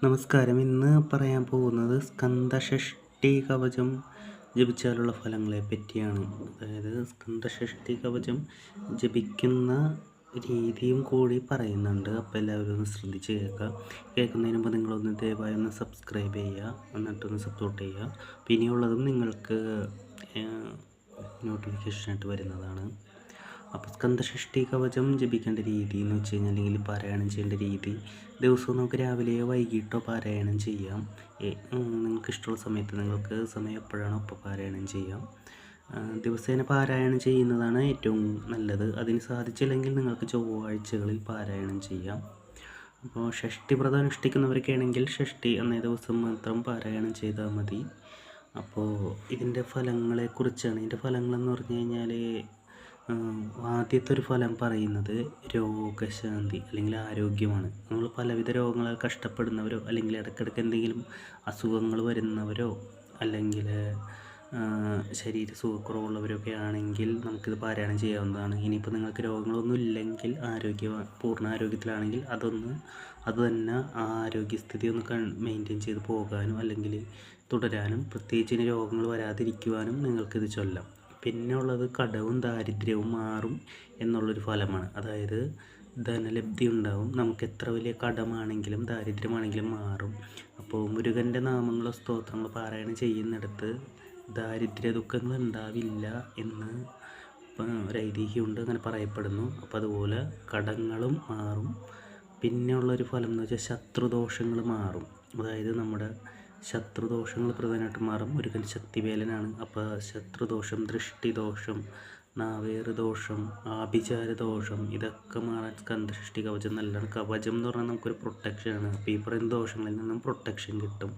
നമസ്കാരം. ഇന്ന് പറയാൻ പോകുന്നത് സ്കന്ദഷഷ്ഠി കവചം ജപിച്ചാലുള്ള ഫലങ്ങളെ പറ്റിയാണ്. അതായത് സ്കന്ദഷഷ്ഠി കവചം ജപിക്കുന്ന രീതിയും കൂടി പറയുന്നുണ്ട്. അപ്പോൾ എല്ലാവരും ഒന്ന് ശ്രദ്ധിച്ച് കേൾക്കുക. കേൾക്കുന്നതിന് മുമ്പ് നിങ്ങളൊന്ന് ദയവായി ഒന്ന് സബ്സ്ക്രൈബ് ചെയ്യുക, എന്നിട്ടൊന്ന് സപ്പോർട്ട് ചെയ്യുക. പിന്നെയുള്ളതും നിങ്ങൾക്ക് നോട്ടിഫിക്കേഷനായിട്ട് വരുന്നതാണ്. അപ്പോൾ സ്കന്ദഷഷ്ഠി കവചം ജപിക്കേണ്ട രീതി എന്ന് വെച്ച് കഴിഞ്ഞാൽ, അല്ലെങ്കിൽ പാരായണം ചെയ്യേണ്ട രീതി, ദിവസവും നമുക്ക് രാവിലെയോ വൈകിട്ടോ പാരായണം ചെയ്യാം. നിങ്ങൾക്ക് ഇഷ്ടമുള്ള സമയത്ത്, നിങ്ങൾക്ക് സമയം എപ്പോഴാണോ അപ്പോൾ പാരായണം ചെയ്യാം. ദിവസേന പാരായണം ചെയ്യുന്നതാണ് ഏറ്റവും നല്ലത്. അതിന് സാധിച്ചില്ലെങ്കിൽ നിങ്ങൾക്ക് ചൊവ്വാഴ്ചകളിൽ പാരായണം ചെയ്യാം. അപ്പോൾ ഷഷ്ഠിവ്രതം അനുഷ്ഠിക്കുന്നവരൊക്കെ ആണെങ്കിൽ ഷഷ്ഠി അന്നേ ദിവസം മാത്രം പാരായണം ചെയ്താൽ മതി. അപ്പോൾ ഇതിൻ്റെ ഫലങ്ങളെക്കുറിച്ചാണ്. ഇതിൻ്റെ ഫലങ്ങളെന്ന് പറഞ്ഞു കഴിഞ്ഞാൽ, ആദ്യത്തെ ഒരു ഫലം പറയുന്നത് രോഗശാന്തി അല്ലെങ്കിൽ ആരോഗ്യമാണ്. നമ്മൾ പലവിധ രോഗങ്ങളാൽ കഷ്ടപ്പെടുന്നവരോ, അല്ലെങ്കിൽ ഇടയ്ക്കിടയ്ക്ക് എന്തെങ്കിലും അസുഖങ്ങൾ വരുന്നവരോ, അല്ലെങ്കിൽ ശരീര സുഖക്കുറവുള്ളവരൊക്കെ ആണെങ്കിൽ നമുക്കിത് പാരായണം ചെയ്യാവുന്നതാണ്. ഇനിയിപ്പോൾ നിങ്ങൾക്ക് രോഗങ്ങളൊന്നും ഇല്ലെങ്കിൽ, പൂർണ്ണ ആരോഗ്യത്തിലാണെങ്കിൽ അത് തന്നെ ആ ആരോഗ്യസ്ഥിതി ഒന്ന് മെയിൻറ്റെയിൻ ചെയ്ത് പോകാനും അല്ലെങ്കിൽ തുടരാനും, പ്രത്യേകിച്ച് ഇനി രോഗങ്ങൾ വരാതിരിക്കുവാനും നിങ്ങൾക്കിത് ചൊല്ലാം. പിന്നെ ഉള്ളത് കടവും ദാരിദ്ര്യവും മാറും എന്നുള്ളൊരു ഫലമാണ്. അതായത് ധനലബ്ധി ഉണ്ടാവും. നമുക്ക് എത്ര വലിയ കടമാണെങ്കിലും ദാരിദ്ര്യമാണെങ്കിലും മാറും. അപ്പോൾ മുരുകൻ്റെ നാമങ്ങളോ സ്തോത്രങ്ങളോ പാരായണം ചെയ്യുന്നിടത്ത് ദാരിദ്ര്യ ദുഃഖങ്ങൾ ഉണ്ടാവില്ല എന്ന് ഒരു ഐതിഹ്യമുണ്ട്, അങ്ങനെ പറയപ്പെടുന്നു. അപ്പോൾ അതുപോലെ കടങ്ങളും മാറും. പിന്നെയുള്ളൊരു ഫലം എന്ന് വെച്ചാൽ ശത്രുദോഷങ്ങൾ മാറും. അതായത് നമ്മുടെ ശത്രുദോഷങ്ങൾ പ്രധാനമായിട്ടും മാറും. മുരുകൻ ശക്തിവേലനാണ്. അപ്പോൾ ശത്രുദോഷം, ദൃഷ്ടിദോഷം, നാവേറ് ദോഷം, ആഭിചാര ദോഷം, ഇതൊക്കെ മാറാൻ സ്കന്ദഷഷ്ഠി കവചം നല്ലതാണ്. കവചം എന്ന് പറഞ്ഞാൽ നമുക്കൊരു പ്രൊട്ടക്ഷനാണ്. അപ്പോൾ ഈ പറയുന്ന ദോഷങ്ങളിൽ നിന്നും പ്രൊട്ടക്ഷൻ കിട്ടും.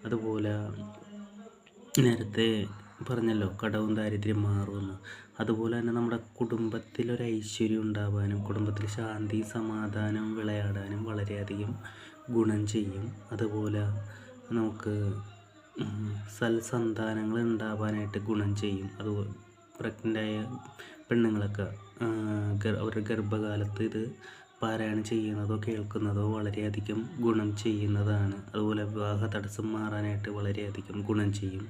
അതുപോലെ നേരത്തെ പറഞ്ഞല്ലോ കടവും ദാരിദ്ര്യം മാറുമെന്ന്. അതുപോലെ തന്നെ നമ്മുടെ കുടുംബത്തിലൊരു ഐശ്വര്യം ഉണ്ടാവാനും, കുടുംബത്തിൽ ശാന്തി സമാധാനം വിളയാടാനും വളരെയധികം ഗുണം ചെയ്യും. അതുപോലെ നമുക്ക് സൽസന്താനങ്ങൾ ഉണ്ടാവാനായിട്ട് ഗുണം ചെയ്യും. അതുപോലെ പ്രഗ്നൻ്റായ പെണ്ണുങ്ങളൊക്കെ അവരുടെ ഗർഭകാലത്ത് ഇത് പാരായണം ചെയ്യുന്നതോ കേൾക്കുന്നതോ വളരെയധികം ഗുണം ചെയ്യുന്നതാണ്. അതുപോലെ വിവാഹ തടസ്സം മാറാനായിട്ട് വളരെയധികം ഗുണം ചെയ്യും.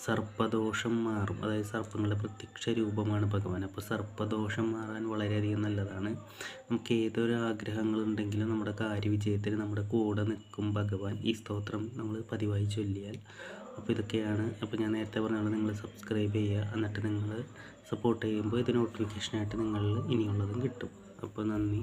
സർപ്പദോഷം മാറും. അതായത് സർപ്പങ്ങളുടെ പ്രത്യക്ഷ രൂപമാണ് ഭഗവാൻ. അപ്പോൾ സർപ്പദോഷം മാറാൻ വളരെയധികം നല്ലതാണ്. നമുക്ക് ഏതൊരു ആഗ്രഹങ്ങളുണ്ടെങ്കിലും നമ്മുടെ കാര്യവിജയത്തിന് നമ്മുടെ കൂടെ നിൽക്കും ഭഗവാൻ. ഈ സ്തോത്രം നമ്മൾ പതിവായി ചൊല്ലിയാൽ. അപ്പോൾ ഇതൊക്കെയാണ്. അപ്പോൾ ഞാൻ നേരത്തെ പറഞ്ഞത് നിങ്ങൾ സബ്സ്ക്രൈബ് ചെയ്യുക, എന്നിട്ട് നിങ്ങൾ സപ്പോർട്ട് ചെയ്യുമ്പോൾ ഇത് നോട്ടിഫിക്കേഷനായിട്ട് നിങ്ങളിൽ ഇനിയുള്ളതും കിട്ടും. അപ്പോൾ നന്ദി.